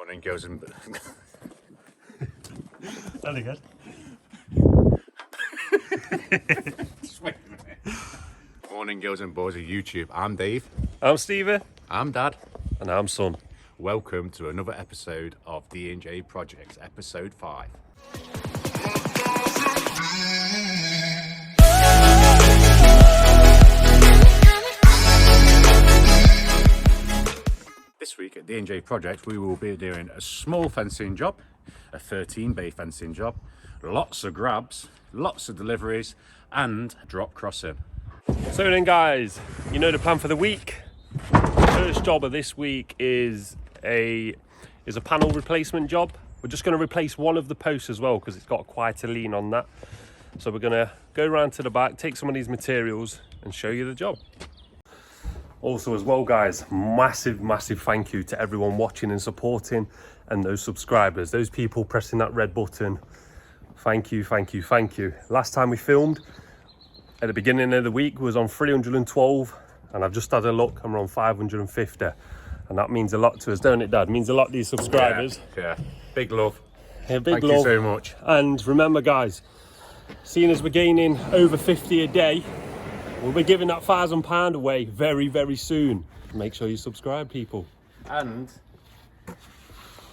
Morning, girls and Very good. Just wait a minute. Morning, girls and boys of YouTube. I'm Dave. I'm Stevie. I'm Dad. And I'm Son. Welcome to another episode of D&J Projects, episode 5. This week at D&J Projects, we will be doing a small fencing job, a 13-bay fencing job, lots of grabs, lots of deliveries, and a drop crossing. So then guys, you know the plan for the week. First job of this week is a panel replacement job. We're just going to replace one of the posts as well because it's got quite a lean on that. So we're going to go around to the back, take some of these materials and show you the job. Also as well guys, massive thank you to everyone watching and supporting, and those subscribers, those people pressing that red button. Thank you. Last time we filmed at the beginning of the week was on 312, and I've just had a look and we're on 550, and that means a lot to us, don't it, Dad? It means a lot to these subscribers. Yeah. Big love. Yeah, Thank you so much. And remember guys, seeing as we're gaining over 50 a day, we'll be giving that £1,000 away very soon. Make sure you subscribe, people. And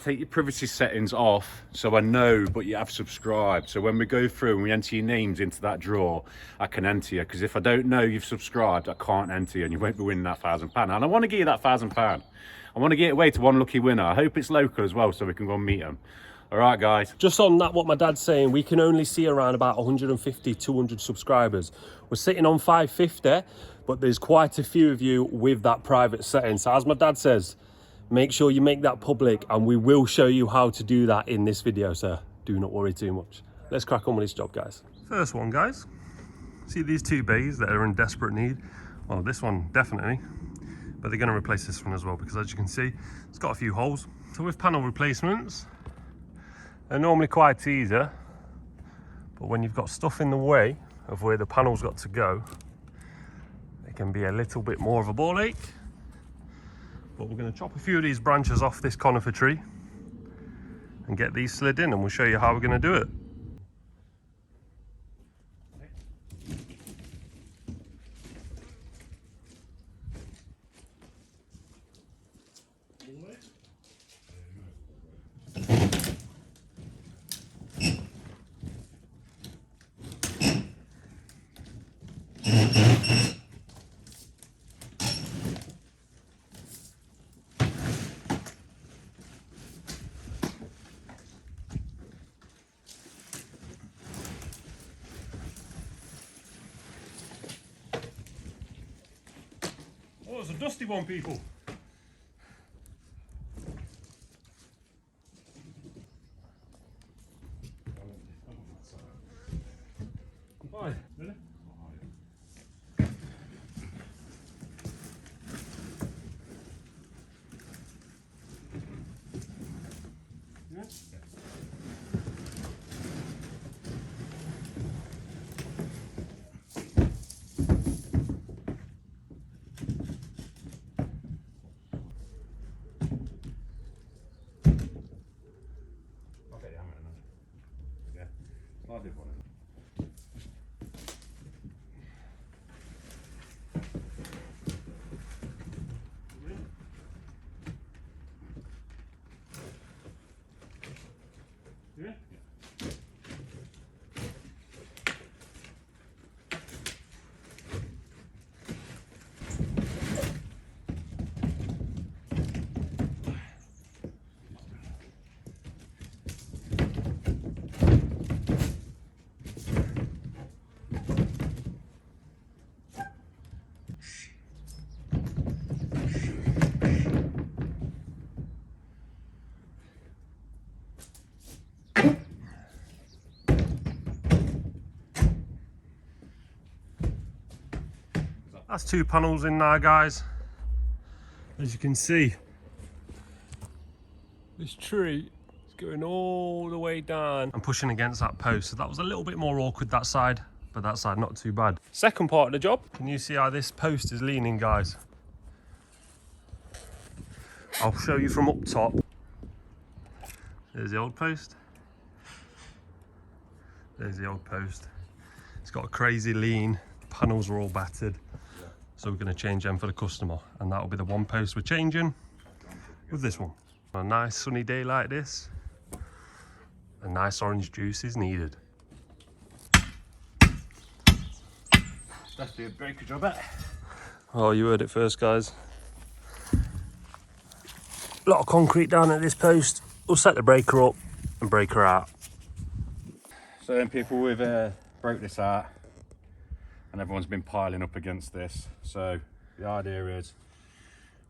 take your privacy settings off so I know but you have subscribed. So when we go through and we enter your names into that draw, I can enter you. Because if I don't know you've subscribed, I can't enter you and you won't be winning that £1,000. And I want to give you that £1,000. I want to get it away to one lucky winner. I hope it's local as well so we can go and meet them. All right, guys. Just on that, what my dad's saying, we can only see around about 150, 200 subscribers. We're sitting on 550, but there's quite a few of you with that private setting. So as my dad says, make sure you make that public, and we will show you how to do that in this video, so do not worry too much. Let's crack on with this job, guys. First one, guys. See these two bays that are in desperate need? Well, this one definitely, but they're going to replace this one as well because as you can see, it's got a few holes. So with panel replacements, they're normally quite easy, but when you've got stuff in the way of where the panel's got to go, it can be a little bit more of a ball ache. But we're going to chop a few of these branches off this conifer tree and get these slid in, and we'll show you how we're going to do it. Oh, it's a dusty one, people. Bye. Ready? Yeah. Yeah. That's two panels in there, guys. As you can see, this tree is going all the way down and pushing against that post. So that was a little bit more awkward that side, but that side not too bad. Second part of the job, can you see how this post is leaning, guys? I'll show you from up top. There's the old post. There's the old post. It's got a crazy lean. Panels are all battered. So we're going to change them for the customer. And that'll be the one post we're changing with this one. On a nice sunny day like this, a nice orange juice is needed. That's the breakage of it. Oh, you heard it first, guys. A lot of concrete down at this post. We'll set the breaker up and break her out. So then people with broke this out, and everyone's been piling up against this. So the idea is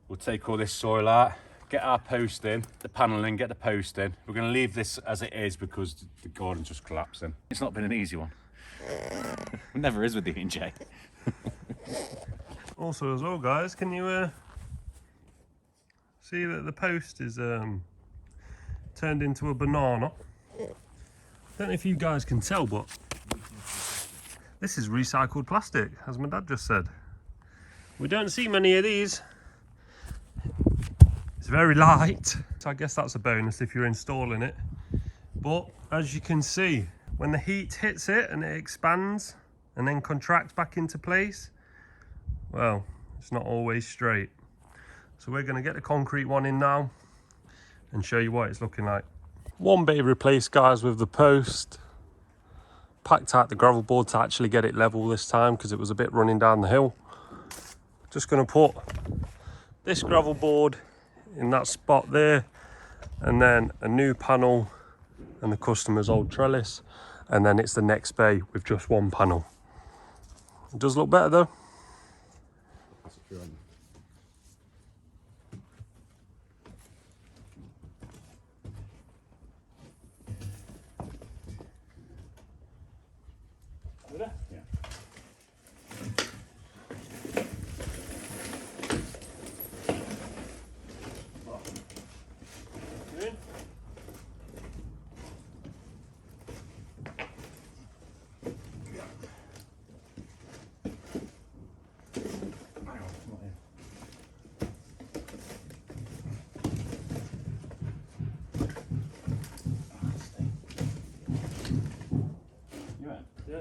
we'll take all this soil out, get our post in, the panel in, get the post in. We're going to leave this as it is because the garden's just collapsing. It's not been an easy one. It never is with the E&J. Also as well, guys, can you see that the post is turned into a banana? Don't know if you guys can tell, but this is recycled plastic, as my dad just said. We don't see many of these. It's very light, so I guess that's a bonus if you're installing it. But as you can see, when the heat hits it and it expands and then contracts back into place, well, it's not always straight. So we're going to get the concrete one in now and show you what it's looking like. One bay replaced, guys, with the post. Packed out the gravel board to actually get it level this time because it was a bit running down the hill. Just going to put this gravel board in that spot there, and then a new panel and the customer's old trellis, and then it's the next bay with just one panel. It does look better though. Yeah.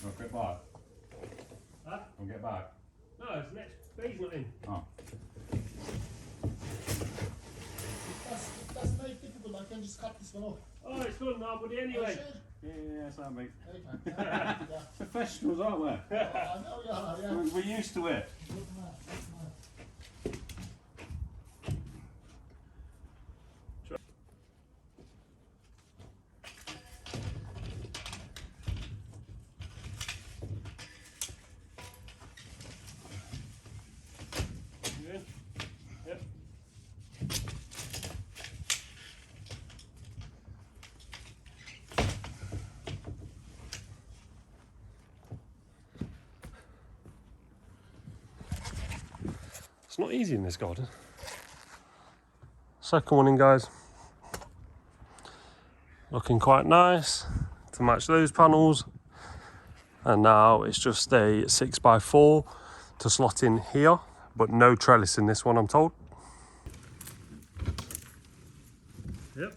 I'll get back. Huh? I'll get back. No, it's next bay's not in. Oh. That's very difficult. I can just cut this one off. Oh, it's done now, buddy, anyway. Yeah, it's that, mate. Okay. Yeah. Professionals, aren't we? I know, yeah. We're used to it. Good man, good man. Yep. It's not easy in this garden. Second one in, guys. Looking quite nice to match those panels. And now it's just a 6x4 to slot in here, but no trellis in this one, I'm told. Yep.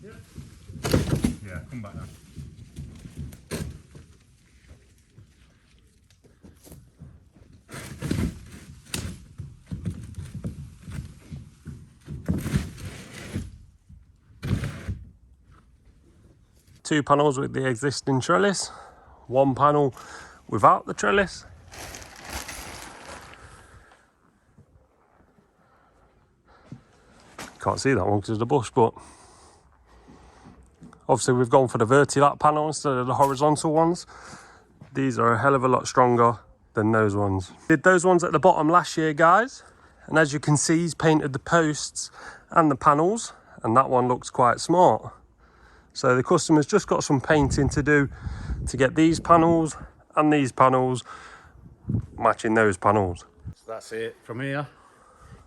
Yep. Yeah, come back now. Two panels with the existing trellis, one panel without the trellis. Can't see that one because of the bush, but obviously we've gone for the vertilat panel instead of the horizontal ones. These are a hell of a lot stronger than those ones. Did those ones at the bottom last year, guys, and as you can see, he's painted the posts and the panels, and that one looks quite smart. So the customer's just got some painting to do to get these panels and these panels matching those panels. So that's it from here.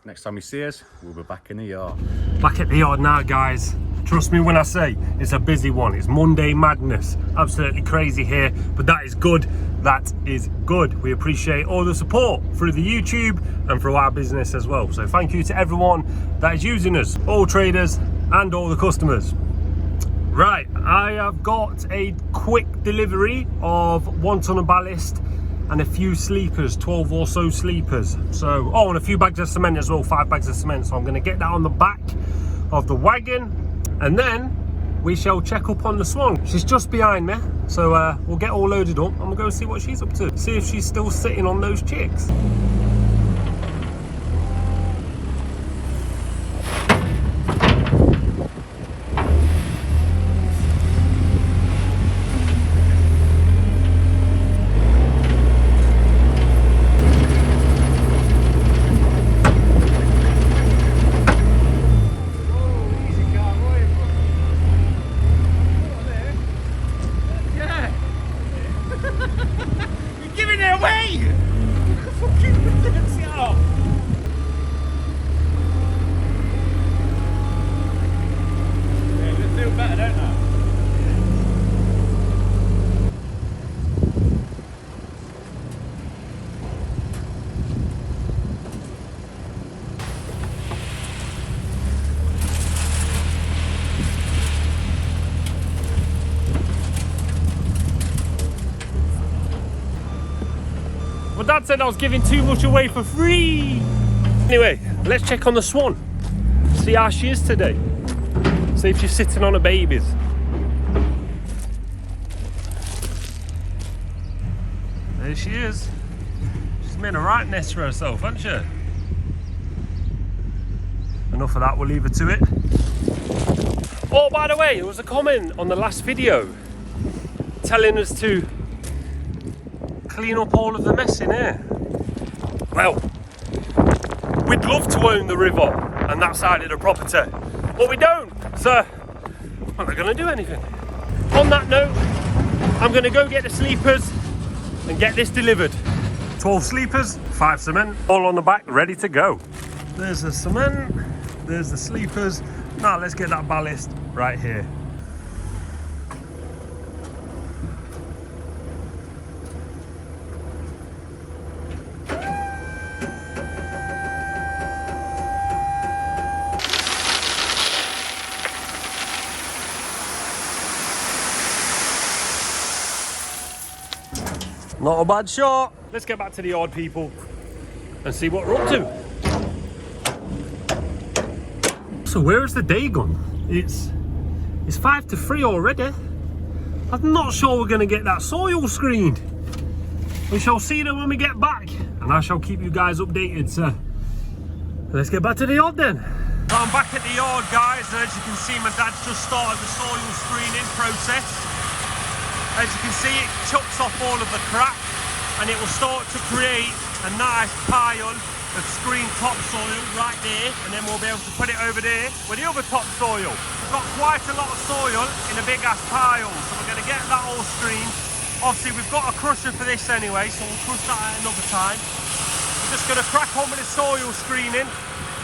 Next time you see us, we'll be back in the yard. Back at the yard now, guys. Trust me when I say it's a busy one. It's Monday madness. Absolutely crazy here, but that is good. That is good. We appreciate all the support through the YouTube and through our business as well. So thank you to everyone that is using us, all traders and all the customers. Right, I have got a quick delivery of 1 ton of ballast and a few sleepers, 12 or so sleepers. So, oh, and a few bags of cement as well, 5 bags of cement. So I'm gonna get that on the back of the wagon, and then we shall check up on the Swan. She's just behind me, so we'll get all loaded up and we'll go see what she's up to. See if she's still sitting on those chicks. My dad said I was giving too much away for free. Anyway, let's check on the Swan. See how she is today. See if she's sitting on her babies. There she is. She's made a right nest for herself, hasn't she? Enough of that, we'll leave her to it. Oh, by the way, there was a comment on the last video telling us to clean up all of the mess in here. Well, we'd love to own the river and that side of the property, but we don't, so I'm not going to do anything. On that note, I'm going to go get the sleepers and get this delivered. 12 sleepers, 5 cement, all on the back, ready to go. There's the cement, there's the sleepers. Now let's get that ballast right here. Not a bad shot. Let's get back to the yard, people, and see what we're up to. So where is the day gone? It's 5 to 3 already. I'm not sure we're going to get that soil screened. We shall see that when we get back, and I shall keep you guys updated. So let's get back to the yard then. So I'm back at the yard, guys, and as you can see, my dad's just started the soil screening process. As you can see, it chucks off all of the crap and it will start to create a nice pile of screened topsoil right there, and then we'll be able to put it over there with the other topsoil. We've got quite a lot of soil in a big ass pile, so we're going to get that all screened. Obviously we've got a crusher for this anyway, so we'll crush that at another time. We're just going to crack on with the soil screening.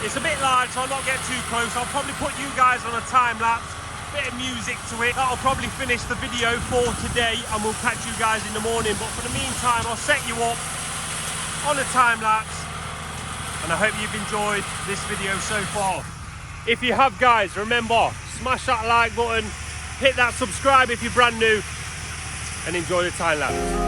It's a bit large, so I'll not get too close. I'll probably put you guys on a time lapse. Bit of music to it. That'll probably finish the video for today, and we'll catch you guys in the morning. But for the meantime, I'll set you up on a time lapse, and I hope you've enjoyed this video so far. If you have, guys, remember, smash that like button, hit that subscribe if you're brand new, and enjoy the time lapse.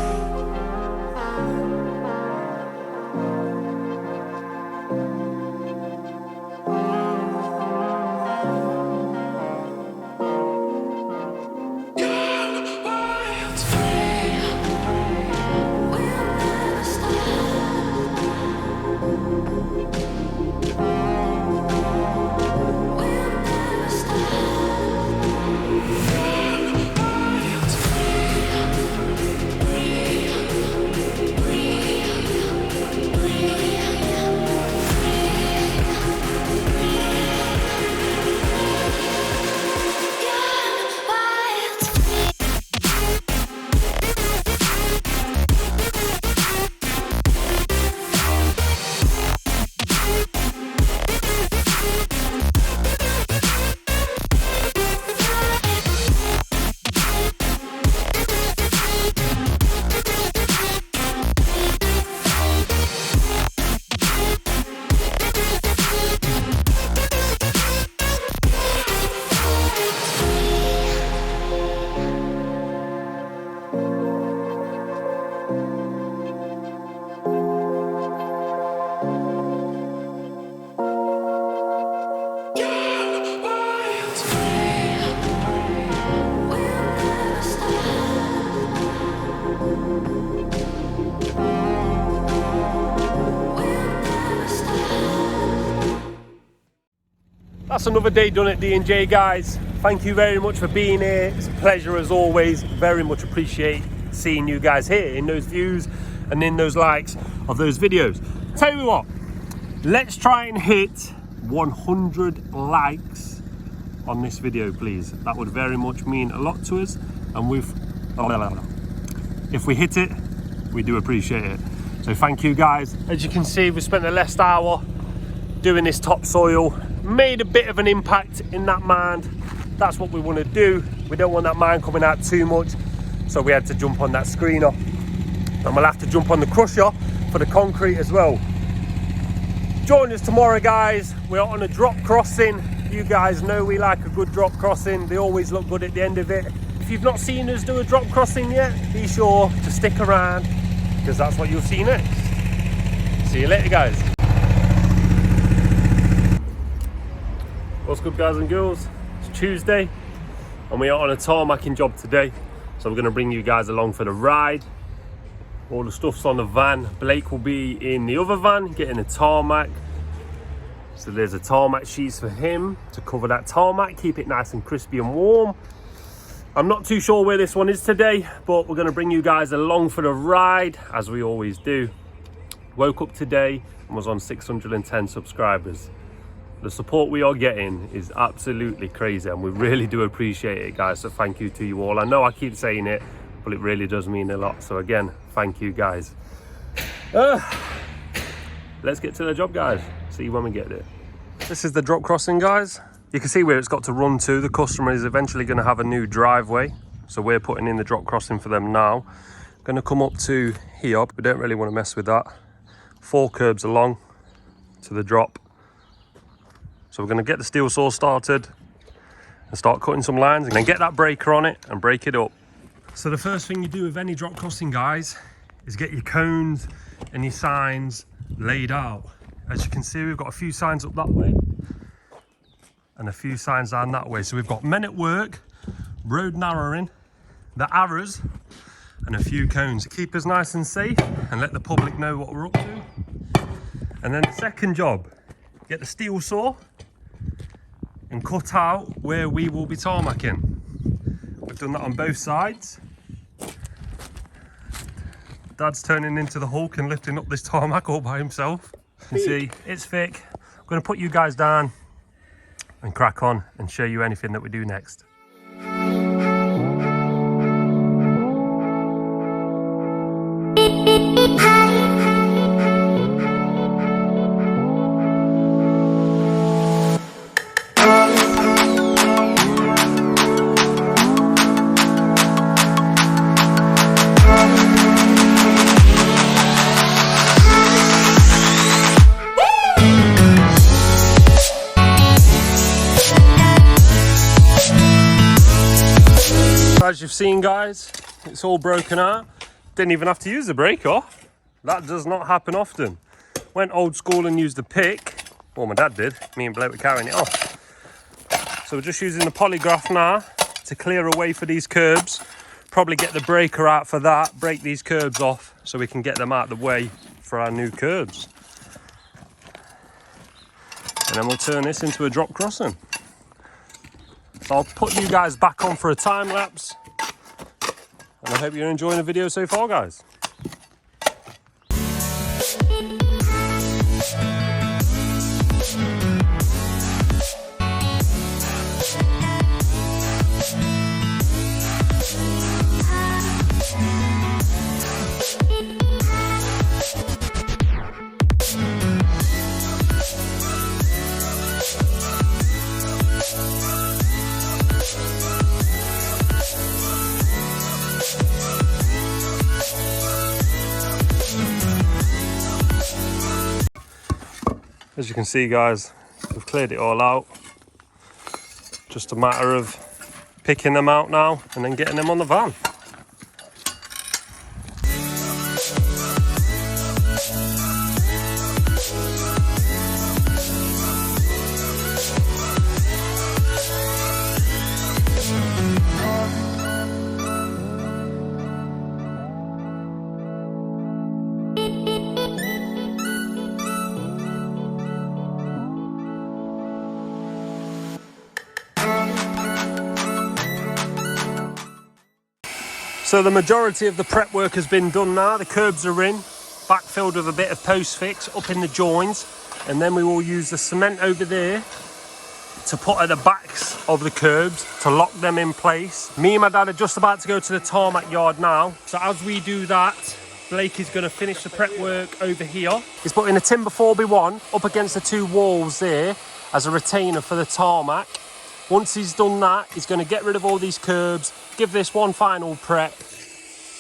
that's another day done at D&J, guys. Thank you very much for being here. It's a pleasure as always. Very much appreciate seeing you guys here in those views and in those likes of those videos. Tell you what, let's try and hit 100 likes on this video, please. That would very much mean a lot to us, and if we hit it, we do appreciate it. So thank you guys. As you can see, we spent the last hour doing this topsoil, made a bit of an impact in that mound. That's what we want to do. We don't want that mound coming out too much, so we had to jump on that screener, and we'll have to jump on the crusher for the concrete as well. Join us tomorrow, guys. We're on a drop crossing. You guys know we like a good drop crossing. They always look good at the end of it. If you've not seen us do a drop crossing yet, be sure to stick around, because that's what you'll see next. See you later, guys. What's good, guys and girls? It's Tuesday and we are on a tarmacking job today, so we're going to bring you guys along for the ride. All the stuff's on the van. Blake will be in the other van getting a tarmac, so there's a tarmac sheets for him to cover that tarmac, keep it nice and crispy and warm. I'm not too sure where this one is today, but we're going to bring you guys along for the ride as we always do. Woke up today and was on 610 subscribers. The support we are getting is absolutely crazy, and we really do appreciate it, guys. So thank you to you all. I know I keep saying it, but it really does mean a lot. So again, thank you, guys. Let's get to the job, guys. See you when we get there. This is the drop crossing, guys. You can see where it's got to run to. The customer is eventually going to have a new driveway, so we're putting in the drop crossing for them now. Going to come up to here. We don't really want to mess with that. 4 curbs along to the drop. So we're going to get the steel saw started and start cutting some lines, and then get that breaker on it and break it up. So the first thing you do with any drop crossing, guys, is get your cones and your signs laid out. As you can see, we've got a few signs up that way and a few signs down that way. So we've got men at work, road narrowing, the arrows, and a few cones to keep us nice and safe and let the public know what we're up to. And then the second job, get the steel saw and cut out where we will be tarmacking. We've done that on both sides. Dad's turning into the Hulk and lifting up this tarmac all by himself. You can see it's thick. I'm going to put you guys down and crack on and show you anything that we do next. As you've seen, guys, it's all broken out. Didn't even have to use the breaker. That does not happen often. Went old school and used the pick. Well, my dad did. Me and Blake were carrying it off. So we're just using the polygraph now to clear a way for these curbs. Probably get the breaker out for that, break these curbs off so we can get them out of the way for our new curbs. And then we'll turn this into a drop crossing. So I'll put you guys back on for a time lapse, and I hope you're enjoying the video so far, guys. As you can see, guys, we've cleared it all out. Just a matter of picking them out now and then getting them on the van. So the majority of the prep work has been done now. The curbs are in, backfilled with a bit of post fix up in the joins, and then we will use the cement over there to put at the backs of the curbs to lock them in place. Me and my dad are just about to go to the tarmac yard now. So as we do that, Blake is going to finish the prep work over here. He's putting a timber 4x1 up against the two walls there as a retainer for the tarmac. Once he's done that, he's going to get rid of all these curbs, give this one final prep,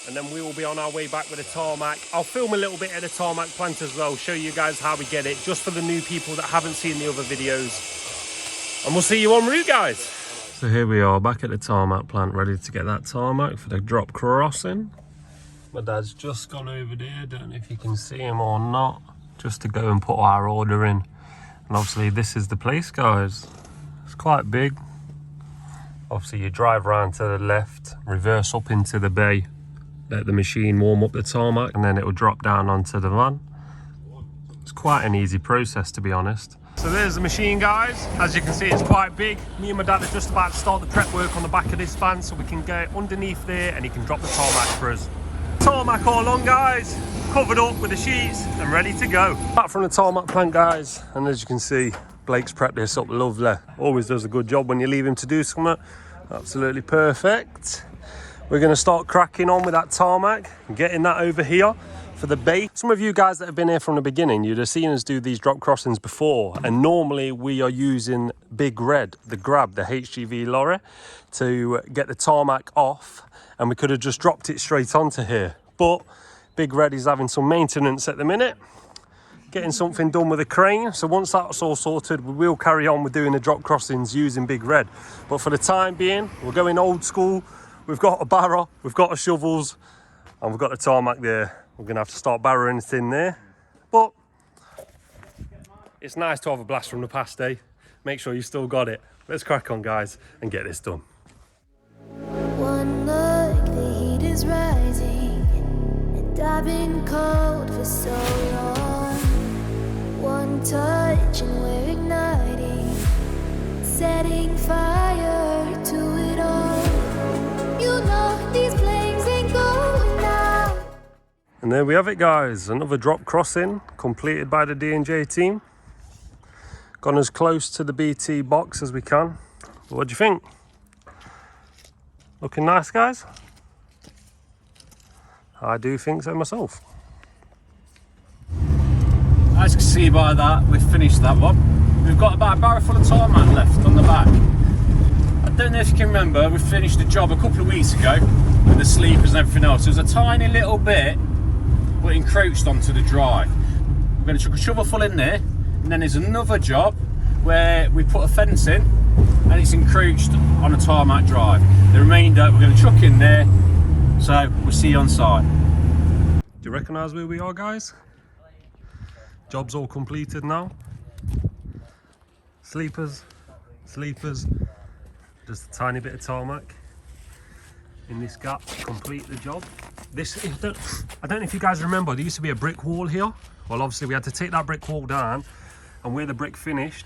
and then we will be on our way back with the tarmac. I'll film a little bit of the tarmac plant as well, show you guys how we get it, just for the new people that haven't seen the other videos. And we'll see you en route, guys. So here we are back at the tarmac plant, ready to get that tarmac for the drop crossing. My dad's just gone over there, don't know if you can see him or not, just to go and put our order in. And obviously this is the place, guys. It's quite big. Obviously you drive around to the left, reverse up into the bay, let the machine warm up the tarmac, and then it will drop down onto the van. It's quite an easy process, to be honest. So there's the machine, guys. As you can see, it's quite big. Me and my dad are just about to start the prep work on the back of this van so we can get underneath there and he can drop the tarmac for us. Tarmac all on, guys, covered up with the sheets and ready to go. Back from the tarmac plant, guys, and as you can see, Blake's prepped this up lovely. Always does a good job when you leave him to do something. Absolutely perfect. We're going to start cracking on with that tarmac and getting that over here for the bay. Some of you guys that have been here from the beginning, you'd have seen us do these drop crossings before, and normally we are using Big Red, the Grab, the HGV lorry, to get the tarmac off, and we could have just dropped it straight onto here. But Big Red is having some maintenance at the minute, getting something done with a crane. So once that's all sorted, we will carry on with doing the drop crossings using Big Red. But for the time being, we're going old school. We've got a barrow, we've got the shovels, and we've got the tarmac there. We're gonna have to start barrowing it in there. But it's nice to have a blast from the past, eh? Make sure you still got it. Let's crack on, guys, and get this done. One look, the heat is rising, and I've been cold for so long. One touch and we're igniting, setting fire to it all. You know these flames ain't going out. And there we have it, guys. Another drop crossing completed by the D&J team. Gone as close to the BT box as we can. What do you think? Looking nice, guys? I do think so myself. As you can see by that, we've finished that one. We've got about a barrel full of tarmac left on the back. I don't know if you can remember, we finished the job a couple of weeks ago with the sleepers and everything else. There was a tiny little bit, but encroached onto the drive. We're going to chuck a shovel full in there, and then there's another job where we put a fence in and it's encroached on a tarmac drive. The remainder we're going to chuck in there, so we'll see you on site. Do you recognise where we are, guys? Job's all completed now. Sleepers, just a tiny bit of tarmac in this gap to complete the job. This, I don't know if you guys remember, there used to be a brick wall here. Well, obviously we had to take that brick wall down, and where the brick finished,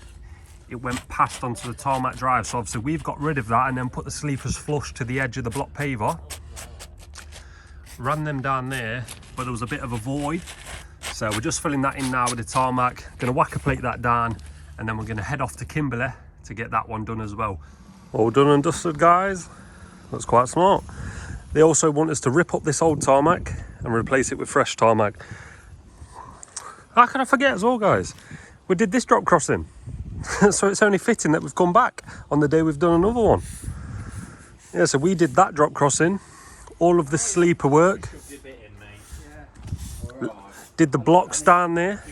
it went past onto the tarmac drive. So obviously we've got rid of that and then put the sleepers flush to the edge of the block paver. Ran them down there, but there was a bit of a void. So we're just filling that in now with the tarmac. Gonna whacker plate that down, and then we're gonna head off to Kimberley to get that one done as well. All done and dusted, guys. That's quite smart. They also want us to rip up this old tarmac and replace it with fresh tarmac. How can I forget as well, guys? We did this drop crossing. So it's only fitting that we've come back on the day we've done another one. Yeah, so we did that drop crossing, all of the sleeper work, did the blocks down there,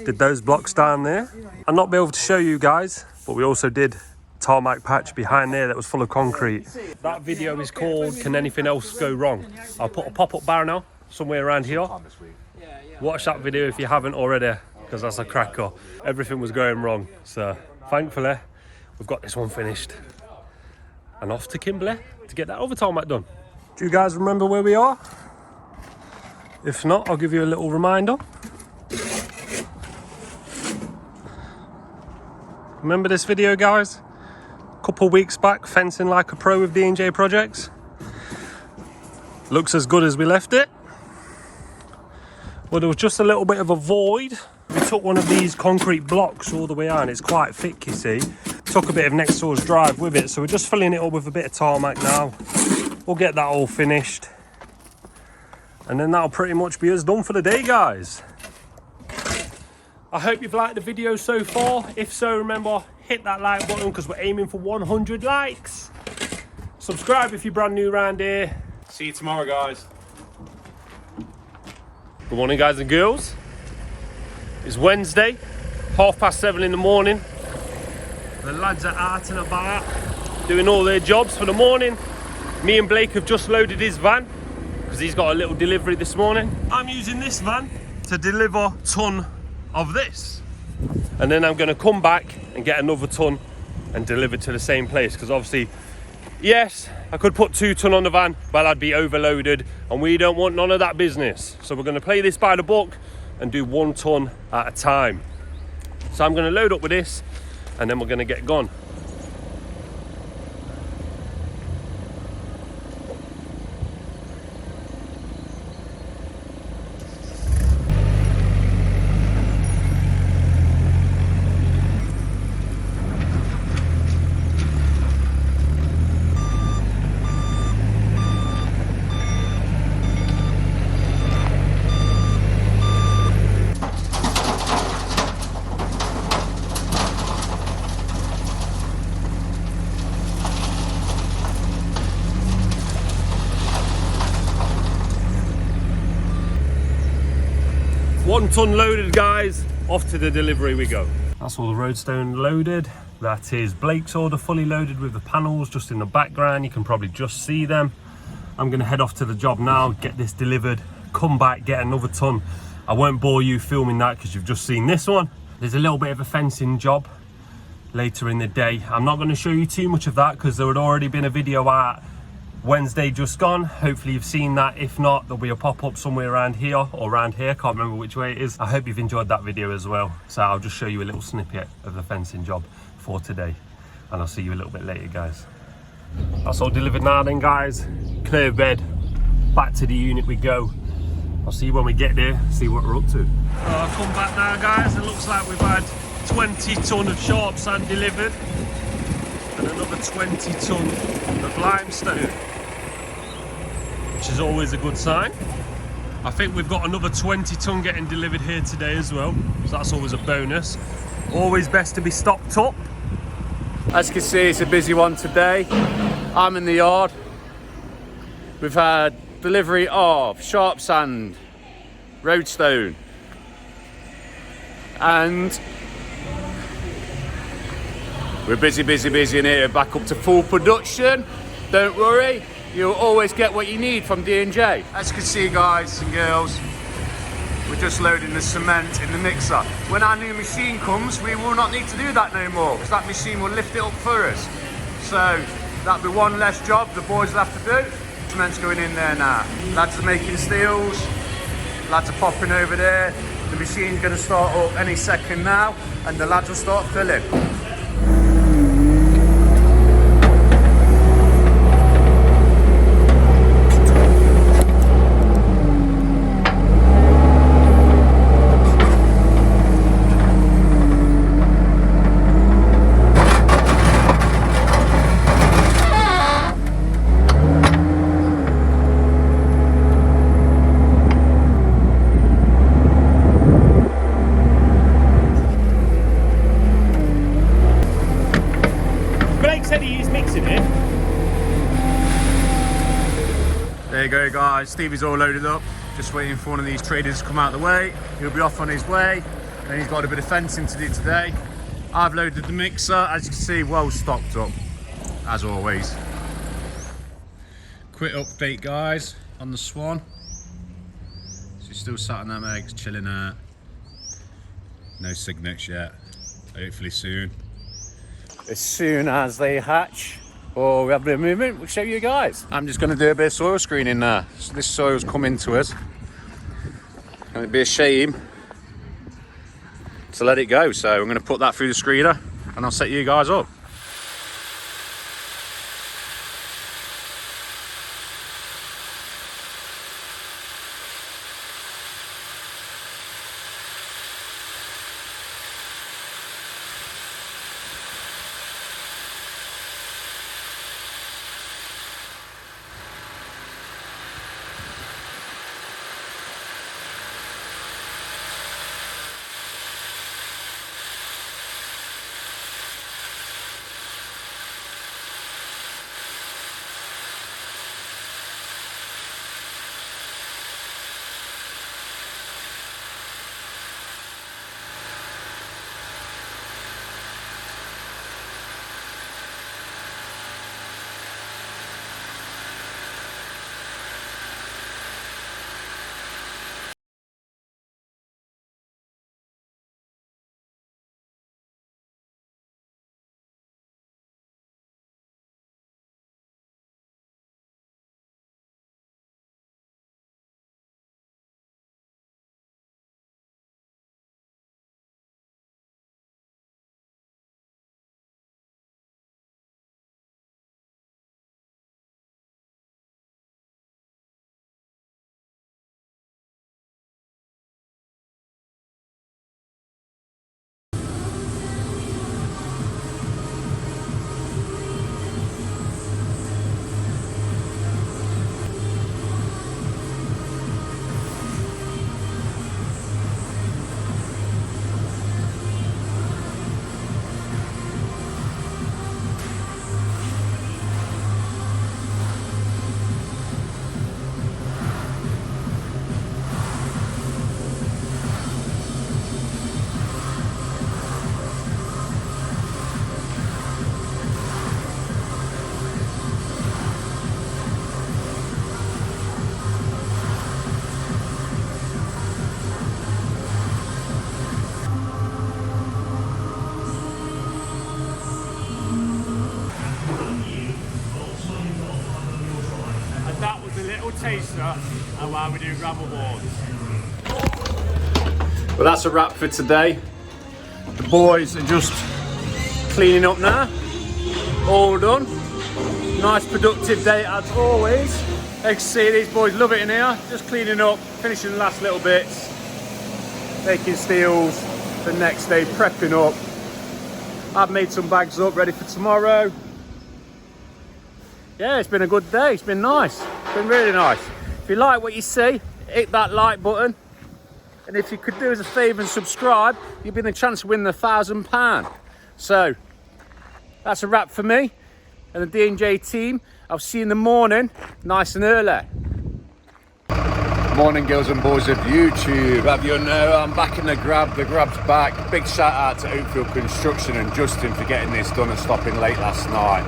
did those blocks down there. I'll not be able to show you guys, but we also did tarmac patch behind there that was full of concrete. That video is called Can Anything Else Go Wrong? I'll put a pop-up bar now somewhere around here. Watch that video if you haven't already, because that's a cracker. Everything was going wrong, so thankfully we've got this one finished and off to Kimberley to get that other tarmac done. Do you guys remember where we are? If not, I'll give you a little reminder. Remember this video, guys? A couple weeks back, fencing like a pro with D&J projects. Looks as good as we left it. Well, there was just a little bit of a void. We took one of these concrete blocks all the way out, and it's quite thick, you see. Took a bit of next door's drive with it, so we're just filling it up with a bit of tarmac now. We'll get that all finished. And then that'll pretty much be us done for the day, guys. I hope you've liked the video so far. If so, remember, hit that like button because we're aiming for 100 likes. Subscribe if you're brand new around here. See you tomorrow, guys. Good morning, guys and girls. It's Wednesday, 7:30 in the morning. The lads are out and about doing all their jobs for the morning. Me and Blake have just loaded his van because he's got a little delivery this morning. I'm using this van to deliver a ton of this, and then I'm going to come back and get another ton and deliver to the same place, because obviously, yes, I could put 2 ton on the van, but I'd be overloaded, and we don't want none of that business. So we're going to play this by the book and do 1 ton at a time. So I'm going to load up with this, and then we're going to get gone. One ton loaded, guys. Off to the delivery we go. That's all the roadstone loaded. That is Blake's order, fully loaded with the panels just in the background. You can probably just see them. I'm gonna head off to the job now, get this delivered, come back, get another ton. I won't bore you filming that because you've just seen this one. There's a little bit of a fencing job later in the day. I'm not gonna show you too much of that because there had already been a video out Wednesday just gone. Hopefully you've seen that. If not, there'll be a pop-up somewhere around here or around here, can't remember which way it is. I hope you've enjoyed that video as well. So I'll just show you a little snippet of the fencing job for today, and I'll see you a little bit later, guys. That's all delivered now then, guys. Clear bed, back to the unit we go. I'll see you when we get there, see what we're up to. I'll come back now, guys. It looks like we've had 20 ton of sharp sand delivered and another 20 ton of limestone, which is always a good sign. I think we've got another 20 ton getting delivered here today as well, so that's always a bonus. Always best to be stocked up. As you can see, it's a busy one today. I'm in the yard. We've had delivery of sharp sand, roadstone, and we're busy in here, back up to full production. Don't worry, you'll always get what you need from D&J. As you can see, guys and girls, we're just loading the cement in the mixer. When our new machine comes, we will not need to do that no more, because that machine will lift it up for us. So that'll be one less job the boys will have to do. Cement's going in there now. Lads are making steels, lads are popping over there. The machine's going to start up any second now, and the lads will start filling. There you go, guys. Stevie's all loaded up, just waiting for one of these traders to come out of the way. He'll be off on his way, and he's got a bit of fencing to do today. I've loaded the mixer, as you can see, well stocked up, as always. Quick update, guys, on the Swan. She's still sat on them eggs, chilling out. No cygnets yet, hopefully soon. As soon as they hatch, or we have a bit of movement, we'll show you guys. I'm just going to do a bit of soil screening now. So this soil's coming to us, and it'd be a shame to let it go. So I'm going to put that through the screener, and I'll set you guys up. little taster of why we do gravel boards. Well, that's a wrap for today. The boys are just cleaning up now. All done. Nice productive day as always. As you can see, these boys love it in here. Just cleaning up, finishing the last little bits, making steels for the next day, prepping up. I've made some bags up ready for tomorrow. Yeah, it's been a good day. It's been nice. It's been really nice. If you like what you see, hit that like button. And if you could do us a favour and subscribe, you'll be in the chance to win the £1,000. So that's a wrap for me and the D&J team. I'll see you in the morning, nice and early. Morning, girls and boys of YouTube. Have you know I'm back in the grab. The grab's back. Big shout out to Oakfield Construction and Justin for getting this done and stopping late last night.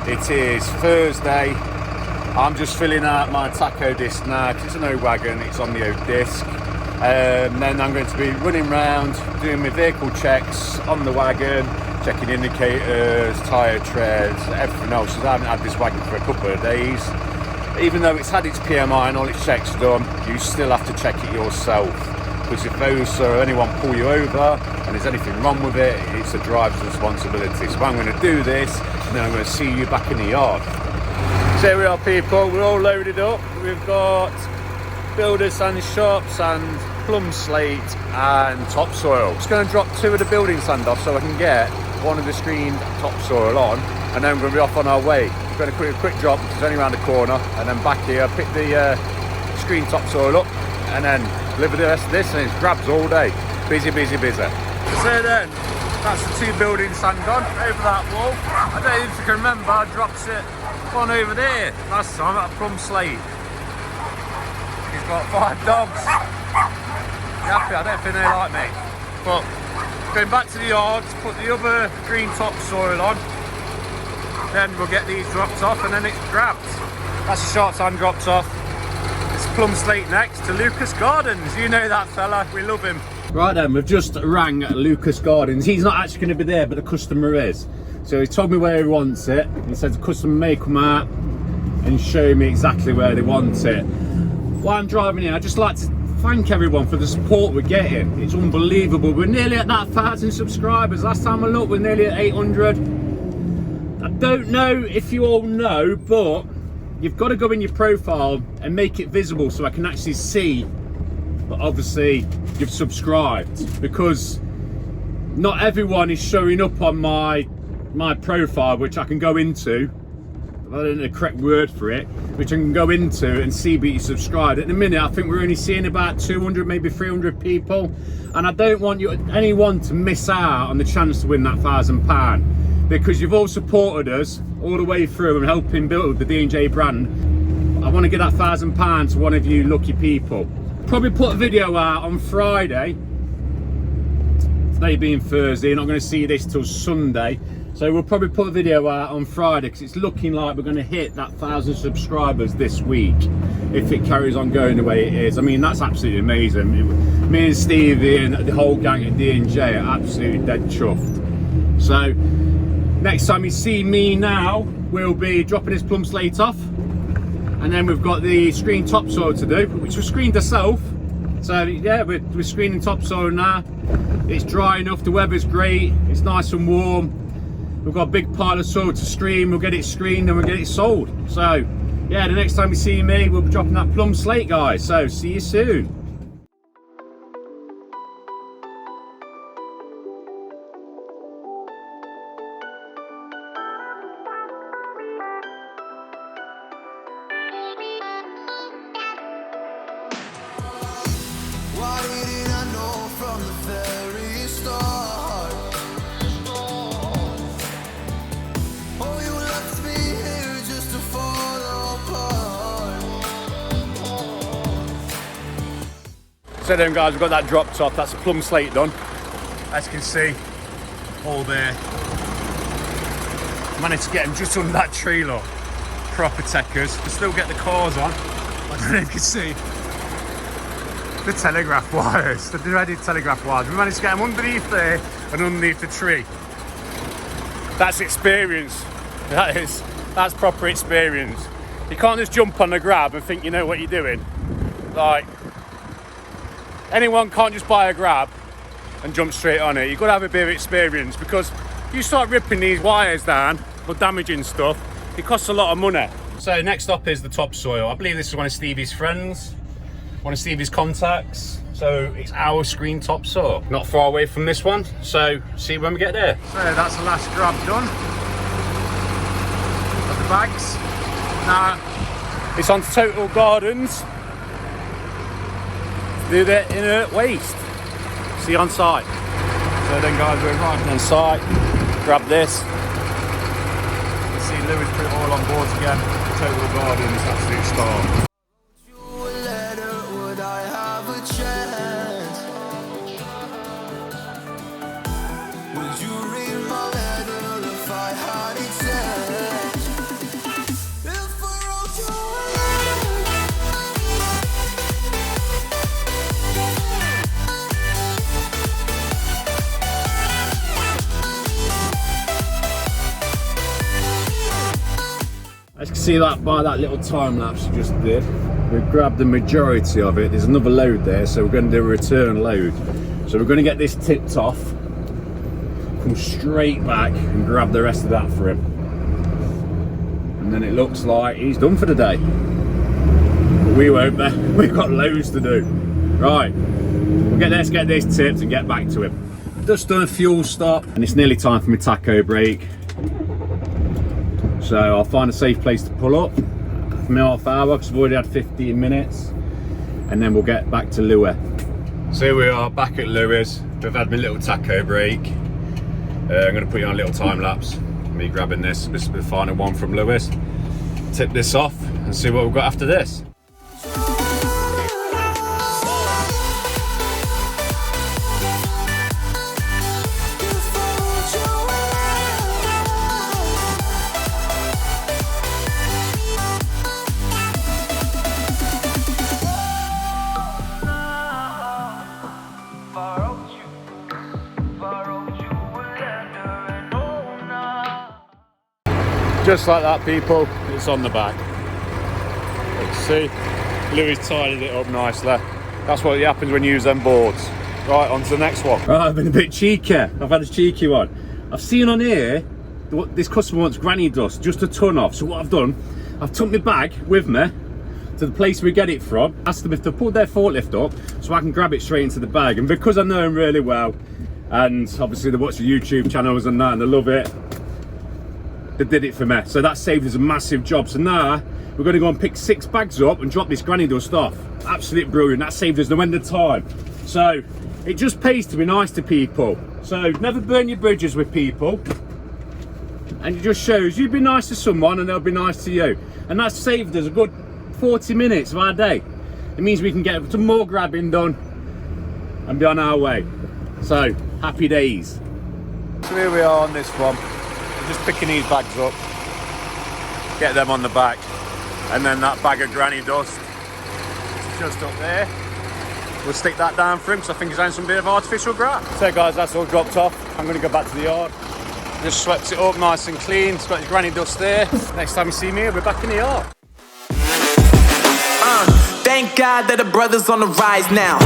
It is Thursday. I'm just filling out my taco disc now because it's an O wagon. It's on the O disc. Then I'm going to be running around doing my vehicle checks on the wagon, checking indicators, tyre treads, everything else. Because I haven't had this wagon for a couple of days. Even though it's had its PMI and all its checks done, you still have to check it yourself. Because if those or anyone pull you over and there's anything wrong with it, it's the driver's responsibility. So I'm going to do this, and then I'm going to see you back in the yard. So here we are, people. We're all loaded up. We've got builders and shops and plumb slate and topsoil. Just going to drop 2 of the building sand off so I can get 1 of the screened topsoil on, and then we're going to be off on our way. We're going to quick drop, which is only around the corner, and then back here, pick the screen topsoil up, and then deliver the rest of this, and it's grabs all day. Busy, busy, busy. So then, that's the 2 building sand on over that wall. I don't even can remember, I dropped it one over there last time at a plumb slate. He's got 5 dogs. Happy, I don't think they like me. But going back to the yard to put the other green topsoil on, then we'll get these dropped off and then it's grabbed. That's the short time dropped off. It's plumb slate next to Lucas Gardens. You know that fella, we love him. Right then, we've just rang Lucas Gardens. He's not actually going to be there, but the customer is. So he told me where he wants it. He said the customer may come out and show me exactly where they want it. While I'm driving here, I'd just like to thank everyone for the support we're getting. It's unbelievable. We're nearly at that 1,000 subscribers. Last time I looked, we're nearly at 800. I don't know if you all know, but you've got to go in your profile and make it visible so I can actually see that obviously you've subscribed, because not everyone is showing up on my profile, which I can go into. I don't know the correct word for it, which I can go into and see that you subscribed. At the minute, I think we're only seeing about 200, maybe 300 people, and I don't want anyone to miss out on the chance to win that £1,000, because you've all supported us all the way through and helping build the D&J brand. I want to get that £1,000 to one of you lucky people. Probably put a video out on Friday. Today being Thursday, you're not going to see this till Sunday. So we'll probably put a video out on Friday, because it's looking like we're going to hit that 1,000 subscribers this week if it carries on going the way it is. I mean, that's absolutely amazing. Me and Stevie and the whole gang at D&J are absolutely dead chuffed. So next time you see me now, we'll be dropping this plumb slate off, and then we've got the screen topsoil to do, which was screened ourselves. So yeah, we're screening topsoil now. It's dry enough, the weather's great, it's nice and warm. We've got a big pile of soil to stream. We'll get it screened and we'll get it sold. So yeah, the next time you see me, we'll be dropping that plumb slate, guys. So see you soon. Why didn't I know from the very start? Oh, you left me here just to fall apart. So then, guys, we've got that dropped off. That's a plumb slate done. As you can see, all there. Managed to get them just under that tree, look. Proper techers. We still get the cars on. As you can see, the telegraph wires, the dreaded telegraph wires. We managed to get them underneath there and underneath the tree. That's experience. That's proper experience. You can't just jump on the grab and think you know what you're doing. Like, anyone can't just buy a grab and jump straight on it. You've got to have a bit of experience, because if you start ripping these wires down or damaging stuff, it costs a lot of money. So next up is the topsoil. I believe this is one of Stevie's friends, one of Stevie's contacts. So it's our screen topsoil, not far away from this one. So see you when we get there. So that's the last grab done of the bags. Now it's on to Total Gardens to do their inert waste. See you on site. So then guys, we're arriving on site, grab this. You see Lewis put it all on board again. Total Gardens, absolute star. You a letter, would I have a chance? Would you read my letter if I had it sent? If I wrote you a As you can see that by that little time lapse you just did, we've grabbed the majority of it. There's another load there, so we're going to do a return load. So we're going to get this tipped off, come straight back and grab the rest of that for him. And then it looks like he's done for the day. But we won't be. We've got loads to do. Right, we'll let's get this tipped and get back to him. Just done a fuel stop and it's nearly time for my taco break. So I'll find a safe place to pull up for my half hour, because I've already had 15 minutes, and then we'll get back to Lewis. So here we are back at Lewis. We've had my little taco break. I'm going to put you on a little time lapse. Me grabbing this. This is the final one from Lewis. Tip this off and see what we've got after this. Just like that, people, it's on the back. Let's see, Louis tidied it up nicely. That's what happens when you use them boards. Right, on to the next one. Right, I've been a bit cheeky. I've had a cheeky one. I've seen on here, this customer wants granny dust, just a ton off. So what I've done, I've took my bag with me to the place we get it from, asked them if they put their forklift up so I can grab it straight into the bag. And because I know them really well, and obviously they watch the YouTube channels and that, and they love it, they did it for me. So that saved us a massive job. So now we're going to go and pick 6 bags up and drop this granny dust off. Absolutely brilliant. That saved us no end of time. So it just pays to be nice to people. So never burn your bridges with people. And it just shows you be nice to someone and they'll be nice to you. And that's saved us a good 40 minutes of our day. It means we can get some more grabbing done and be on our way. So happy days. So here we are on this one. Just picking these bags up, get them on the back, and then that bag of granny dust just up there. We'll stick that down for him, because I think he's having some bit of artificial grass. So guys, that's all dropped off. I'm going to go back to the yard. Just swept it up nice and clean. It's got his granny dust there. Next time you see me, we're back in the yard. Thank God that the brothers on the rise now.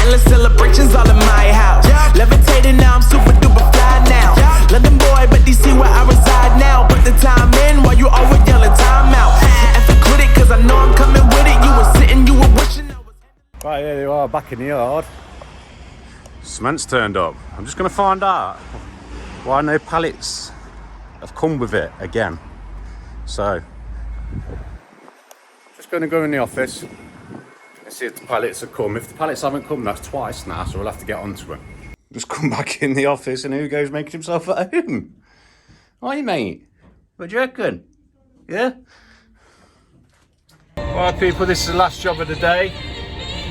Endless celebrations all in my house. Levitating now, I'm super duper fly now. London boy, but DC where I reside now. Put the time in while you always yelling time out. And for critic, cause I know I'm coming with it. You were sitting, you were wishing I was. Right, here you are, back in the yard. Cement's turned up. I'm just going to find out why no pallets have come with it again. So, just going to go in the office and see if the pallets have come. If the pallets haven't come, that's twice now, so we'll have to get onto them. Just come back in the office and who goes making himself at home? Are you, mate? What do you reckon? Yeah? Alright people, this is the last job of the day.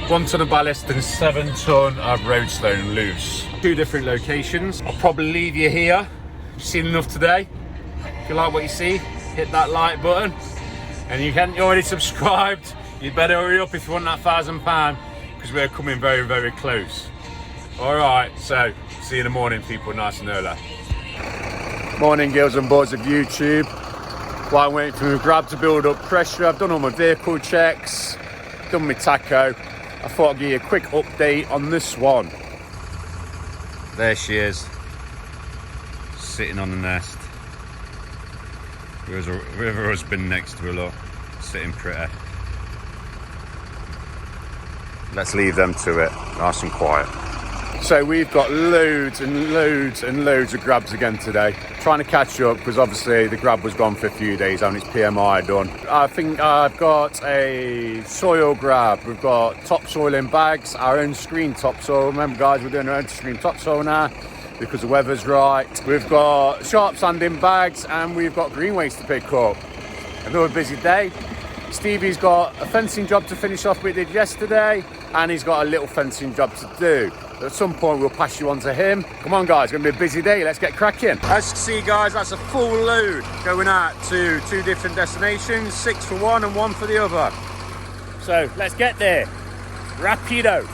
1 ton of ballast and 7 ton of roadstone loose. 2 different locations. I'll probably leave you here. You've seen enough today. If you like what you see, hit that like button. And you haven't already subscribed, you better hurry up if you want that £1,000, because we're coming very, very close. Alright, so see you in the morning people, nice and early. Morning girls and boys of YouTube. while I'm waiting for my grab to build up pressure. I've done all my vehicle checks, done my tacho. I thought I'd give you a quick update on this one. There she is, sitting on the nest. With her husband next to her, look, sitting pretty. Let's leave them to it, nice and quiet. So we've got loads and loads and loads of grabs again today. Trying to catch up because obviously the grab was gone for a few days and it's PMI done. I think I've got a soil grab. We've got topsoil in bags, our own screen topsoil. Remember guys, we're doing our own screen topsoil now because the weather's right. We've got sharp sand in bags and we've got green waste to pick up. Another busy day. Stevie's got a fencing job to finish off with yesterday and he's got a little fencing job to do. At some point we'll pass you on to him. Come on guys, it's gonna be a busy day, let's get cracking. As you can see guys, that's a full load going out to 2 different destinations, 6 for one and 1 for the other. So let's get there, rapido.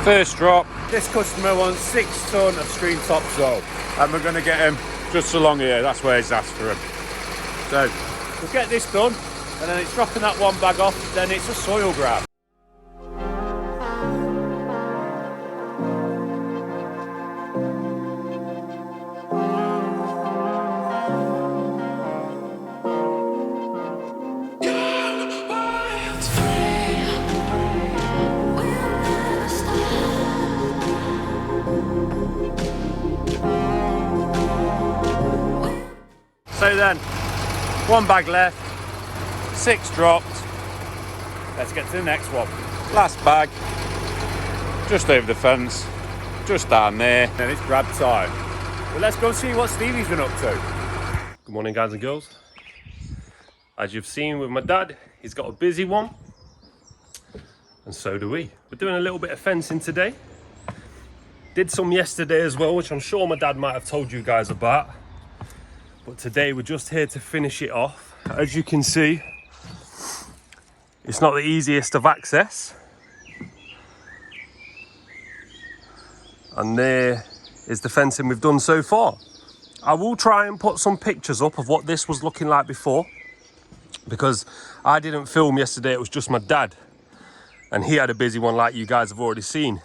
First drop, this customer wants 6 ton of screen topsoil and we're gonna get him just along here, that's where he's asked for him. So we'll get this done and then it's dropping that 1 bag off, then it's a soil grab. So then, 1 bag left, 6 dropped. Let's get to the next one. Last bag, just over the fence, just down there, and it's grab time. Well, let's go and see what Stevie's been up to. Good morning guys and girls. As you've seen with my dad, he's got a busy one. And so do we. We're doing a little bit of fencing today. Did some yesterday as well, which I'm sure my dad might have told you guys about. But today we're just here to finish it off. As you can see, it's not the easiest of access. And there is the fencing we've done so far. I will try and put some pictures up of what this was looking like before, because I didn't film yesterday, it was just my dad. And he had a busy one like you guys have already seen.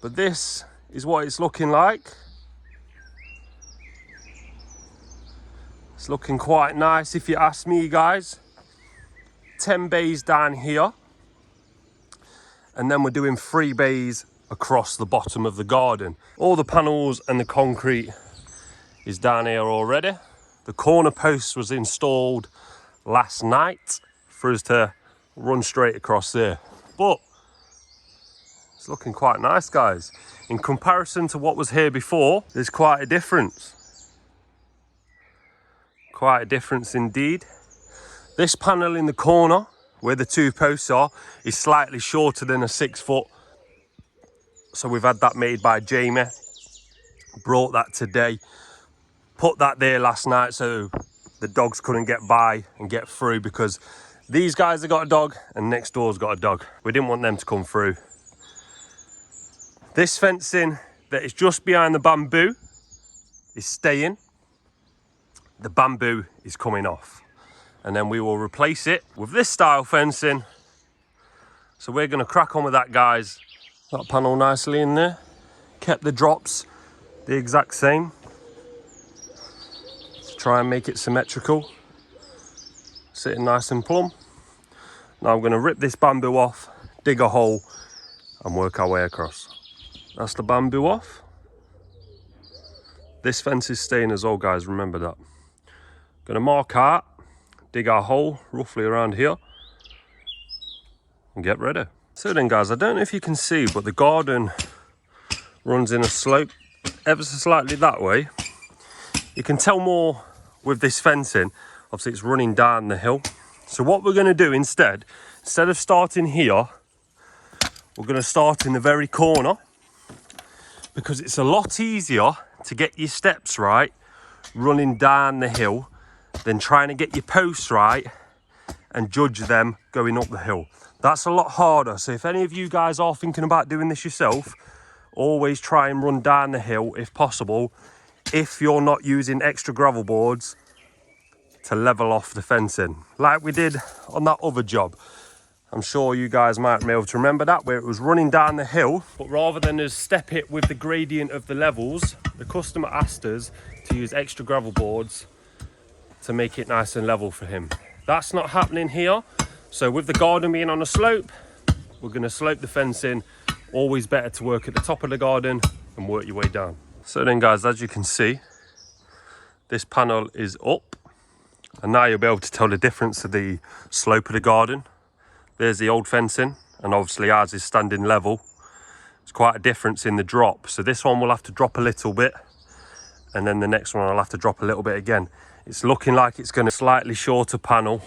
But this is what it's looking like. It's looking quite nice if you ask me guys. 10 bays down here. And then we're doing 3 bays across the bottom of the garden. All the panels and the concrete is down here already. The corner post was installed last night for us to run straight across there. But it's looking quite nice guys. In comparison to what was here before, there's quite a difference. Quite a difference indeed. This panel in the corner where the 2 posts are is slightly shorter than a 6 foot. So we've had that made by Jamie. Brought that today. Put that there last night so the dogs couldn't get by and get through, because these guys have got a dog and next door's got a dog. We didn't want them to come through. This fencing that is just behind the bamboo is staying. The bamboo is coming off, and then we will replace it with this style fencing. So we're going to crack on with that guys. That panel nicely in there, kept the drops the exact same to try and make it symmetrical, sitting nice and plumb. Now I'm going to rip this bamboo off, dig a hole and work our way across. That's the bamboo off. This fence is staying as well guys, remember that. Gonna mark out, dig our hole roughly around here and get ready. So then guys, I don't know if you can see, but the garden runs in a slope ever so slightly that way. You can tell more with this fencing, obviously it's running down the hill. So what we're gonna do instead of starting here, we're gonna start in the very corner, because it's a lot easier to get your steps right running down the hill than trying to get your posts right and judge them going up the hill. That's a lot harder. So if any of you guys are thinking about doing this yourself, always try and run down the hill if possible. If you're not using extra gravel boards to level off the fencing, like we did on that other job. I'm sure you guys might be able to remember that, where it was running down the hill, but rather than us step it with the gradient of the levels, the customer asked us to use extra gravel boards to make it nice and level for him. That's not happening here. So with the garden being on a slope, we're going to slope the fencing. Always better to work at the top of the garden and work your way down. So then guys, as you can see, this panel is up, and now you'll be able to tell the difference of the slope of the garden. There's the old fencing, and obviously ours is standing level. It's quite a difference in the drop. So this one will have to drop a little bit, and then the next one will have to drop a little bit again. It's looking like it's going to slightly shorter panel.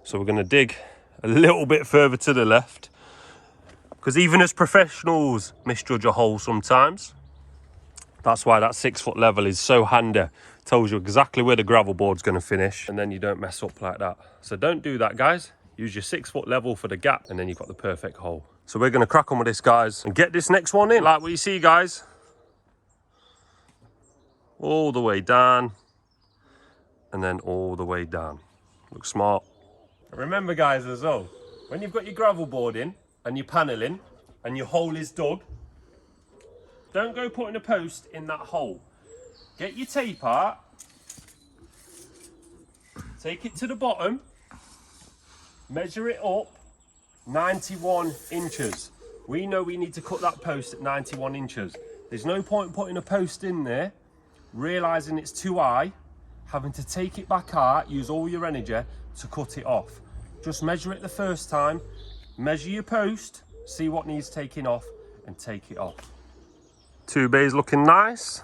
So we're going to dig a little bit further to the left, because even as professionals misjudge a hole sometimes. That's why that 6 foot level is so handy. Tells you exactly where the gravel board's going to finish, and then you don't mess up like that. So don't do that, guys. Use your 6 foot level for the gap, and then you've got the perfect hole. So we're going to crack on with this, guys, and get this next one in. Like what you see, guys. All the way down, and then all the way down. Looks smart. Remember, guys, as well, when you've got your gravel board in, and your panelling, and your hole is dug, don't go putting a post in that hole. Get your tape out, take it to the bottom, measure it up 91 inches. We know we need to cut that post at 91 inches. There's no point putting a post in there, realising it's too high, having to take it back out, use all your energy to cut it off. Just measure it the first time, measure your post, see what needs taking off, and take it off. 2 bays looking nice.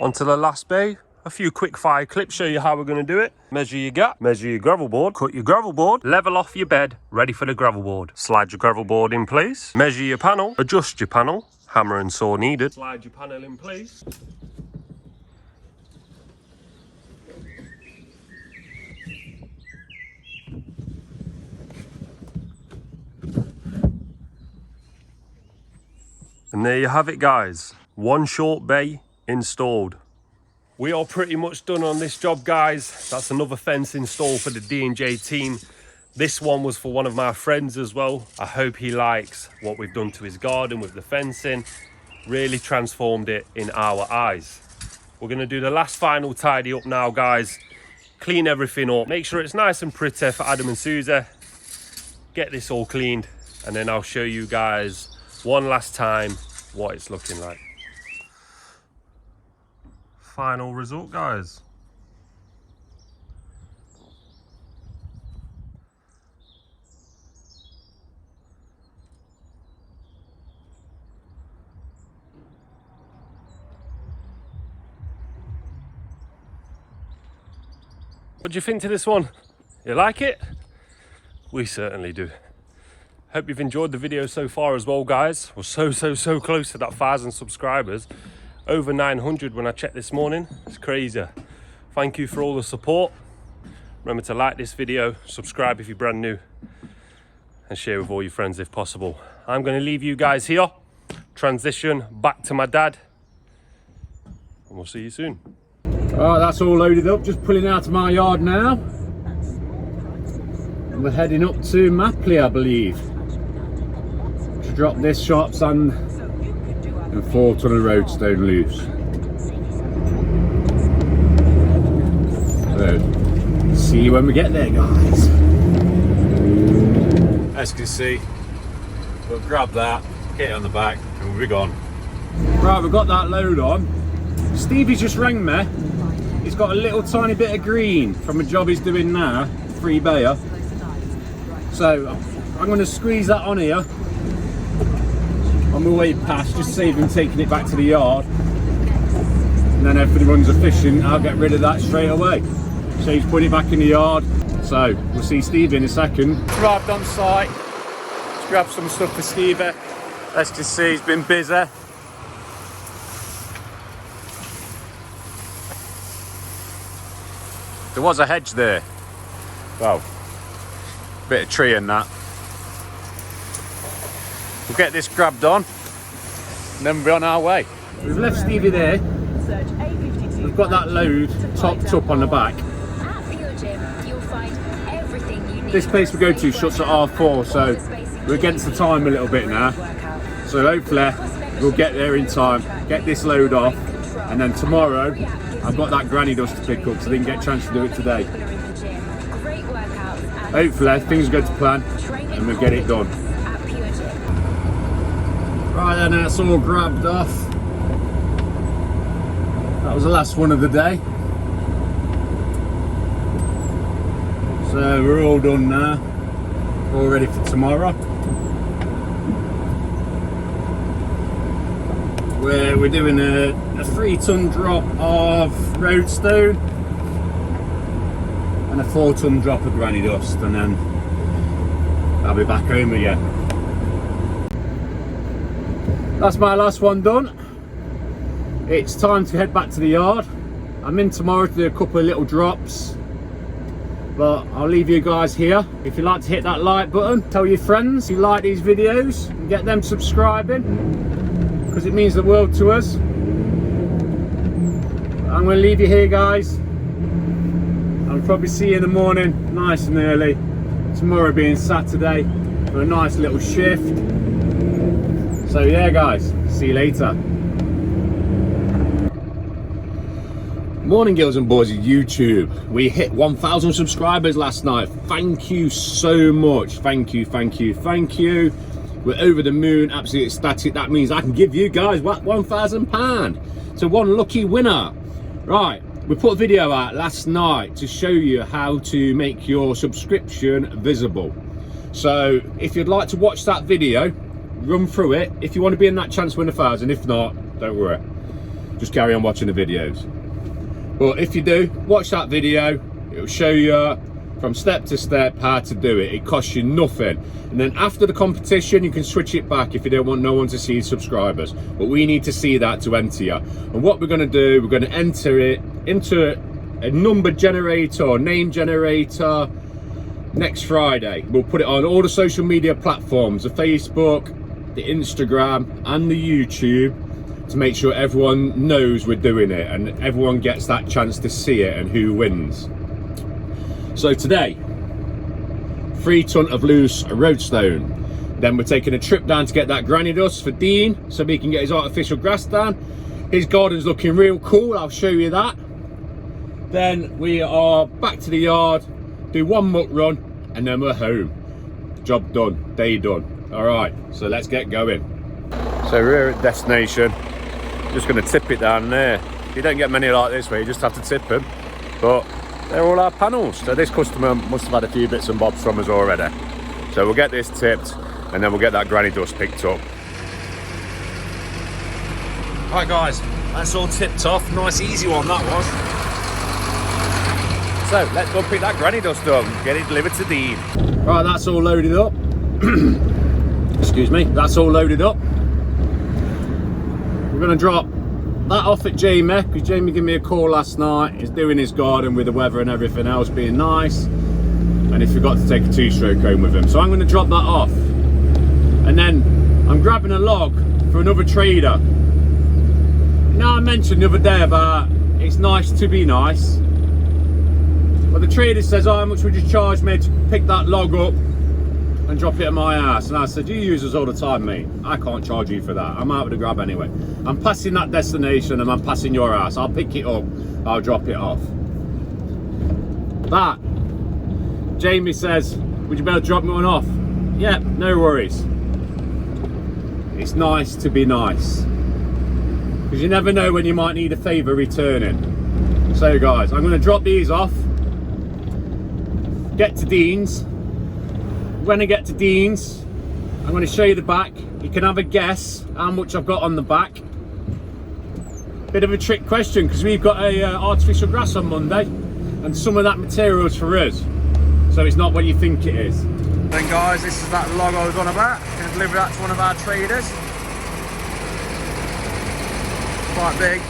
Onto the last bay. A few quick fire clips show you how we're going to do it. Measure your gap, measure your gravel board, cut your gravel board, level off your bed, ready for the gravel board. Slide your gravel board in place, measure your panel, adjust your panel, hammer and saw needed. Slide your panel in place. And there you have it, guys. One short bay installed. We are pretty much done on this job, guys. That's another fence installed for the D&J team. This one was for one of my friends as well. I hope he likes what we've done to his garden with the fencing. Really transformed it in our eyes. We're going to do the last final tidy up now, guys. Clean everything up. Make sure it's nice and pretty for Adam and Susie. Get this all cleaned, and then I'll show you guys one last time what it's looking like. Final result, guys. What do you think to this one? You like it? We certainly do. Hope you've enjoyed the video so far as well, guys. We're so close to that 1,000 subscribers. Over 900 when I checked this morning. It's crazy. Thank you for all the support. Remember to like this video, subscribe if you're brand new, and share with all your friends if possible. I'm going to leave you guys here, transition back to my dad, and we'll see you soon. Alright, that's all loaded up, just pulling out of my yard now. And we're heading up to Mapley, I believe, to drop this sharp sand and 4 ton of roadstone loose. So, see you when we get there, guys. As you can see, we'll grab that, get it on the back, and we'll be gone. Right, we've got that load on. Stevie just rang me. He's got a little tiny bit of green from a job he's doing now, 3 bayer. So I'm going to squeeze that on here on my way past, just save him taking it back to the yard. And then everything runs efficient, I'll get rid of that straight away. So he's putting it back in the yard. So we'll see Stevie in a second. Arrived on site, let's grab some stuff for Stevie. Let's just see, he's been busy. There was a hedge there. Well, bit of tree and that. We'll get this grabbed on and then we'll be on our way. We've left Stevie there. We've we've got that load topped up on the back. This place we go to shuts at 4:30, so we're against the time a little bit now. So hopefully we'll get there in time, get this load off, and then tomorrow I've got that granny dust to pick up, so I didn't get a chance to do it today. Hopefully things go to plan and we'll get it done. Right then, that's all grabbed off. That was the last one of the day. So we're all done now, all ready for tomorrow. We're doing a 3-ton drop of roadstone and a 4-ton drop of granny dust, and then I'll be back home again. That's my last one done. It's time to head back to the yard. I'm in tomorrow to do a couple of little drops, but I'll leave you guys here. If you'd like to hit that like button, tell your friends you like these videos and get them subscribing, because it means the world to us. I'm going to leave you here, guys. I'll probably see you in the morning nice and early, tomorrow being Saturday, for a nice little shift. So yeah guys, see you later. Morning girls and boys of YouTube. We hit 1,000 subscribers last night. Thank you so much. Thank you, thank you, thank you. We're over the moon, absolutely ecstatic. That means I can give you guys what, £1,000 to one lucky winner. Right, we put a video out last night to show you how to make your subscription visible. So if you'd like to watch that video, run through it. If you want to be in that chance to win 1,000, if not, don't worry, just carry on watching the videos. But if you do, watch that video. It'll show you from step to step how to do it. It costs you nothing, and then after the competition you can switch it back if you don't want no one to see your subscribers, but we need to see that to enter you. And what we're going to do, we're going to enter it into a number generator or name generator next Friday. We'll put it on all the social media platforms, the Facebook, the Instagram and the YouTube, to make sure everyone knows we're doing it and everyone gets that chance to see it and who wins. So today, 3 ton of loose roadstone. Then we're taking a trip down to get that granny dust for Dean so he can get his artificial grass down. His garden's looking real cool, I'll show you that. Then we are back to the yard, do one muck run, and then we're home. Job done, day done. All right, so let's get going. So we're at destination. Just going to tip it down there. You don't get many like this where you just have to tip them, but they're all our panels. So this customer must have had a few bits and bobs from us already. So we'll get this tipped and then we'll get that granny dust picked up. Right guys, that's all tipped off. Nice easy one that was. So let's go pick that granny dust up and get it delivered to Dean. Right, that's all loaded up. Excuse me, that's all loaded up. We're going to drop that off at Jamie, because Jamie gave me a call last night. He's doing his garden with the weather and everything else being nice, and he forgot to take a 2-stroke home with him. So I'm going to drop that off, and then I'm grabbing a log for another trader. Now, I mentioned the other day about it's nice to be nice, but the trader says, oh, how much would you charge me to pick that log up and drop it at my house? And I said, you use us all the time, mate. I can't charge you for that. I'm out with a grab anyway. I'm passing that destination and I'm passing your house. I'll pick it up, I'll drop it off. That, Jamie says, would you be able to drop me one off? Yeah, no worries. It's nice to be nice, because you never know when you might need a favour returning. So guys, I'm going to drop these off, get to Dean's. When I get to Dean's, I'm going to show you the back. You can have a guess how much I've got on the back. Bit of a trick question, because we've got a artificial grass on Monday, and some of that material is for us, so it's not what you think it is. Then guys, this is that log I was on about. I'm going to deliver that to one of our traders. Quite big.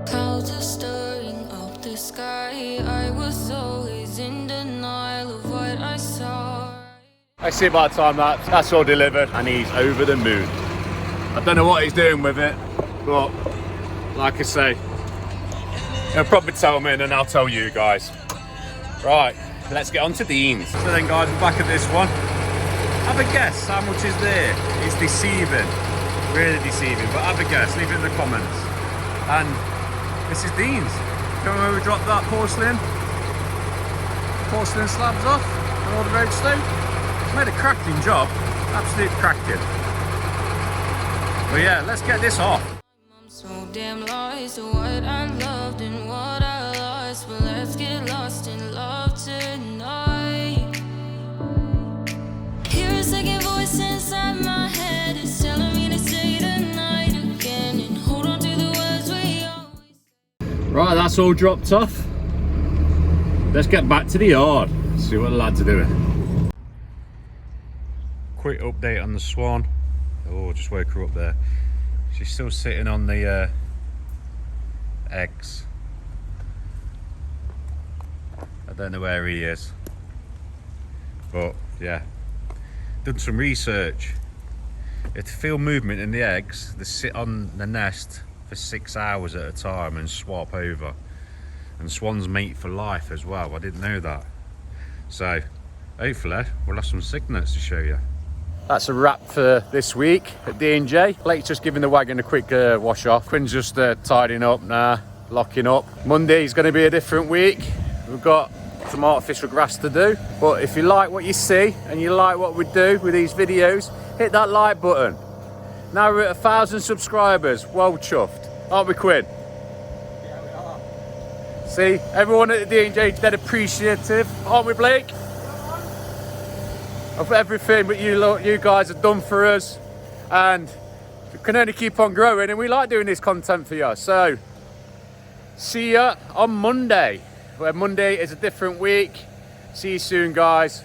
Clouds are stirring up the sky. I was always in denial of what Let's see by the time that's all delivered, and he's over the moon. I don't know what he's doing with it, but like I say, he'll probably tell me and then I'll tell you guys. Right, let's get on to Dean's. So then guys, we're back at this one. Have a guess how much is there. It's deceiving, really deceiving, but have a guess, leave it in the comments. And this is Dean's. Remember where we dropped that porcelain slabs off and all the roadstone? Made a cracking job, absolute cracking. But yeah, let's get this off. I'm so damn lost to what I loved and what I lost. But let's get lost in love tonight. Hear a second voice inside my head. It's telling me to say tonight again and hold on to the words we always. Right, that's all dropped off. Let's get back to the yard, see what the lads are doing. Quick update on the Swan. Oh, just woke her up there. She's still sitting on the eggs. I don't know where he is, but yeah, done some research. If to feel movement in the eggs, they sit on the nest for 6 hours at a time and swap over. And swans mate for life as well. I didn't know that. So hopefully we'll have some signets to show you. That's a wrap for this week at D&J. Blake's just giving the wagon a quick wash off. Quinn's just tidying up now, locking up. Monday's going to be a different week. We've got some artificial grass to do. But if you like what you see and you like what we do with these videos, hit that like button. Now we're at 1,000 subscribers. Well chuffed. Aren't we, Quinn? Yeah, we are. See, everyone at the D&J is dead appreciative. Aren't we, Blake? Of everything that you guys have done for us, and we can only keep on growing, and we like doing this content for you. So see ya on Monday, where Monday is a different week. See you soon, guys.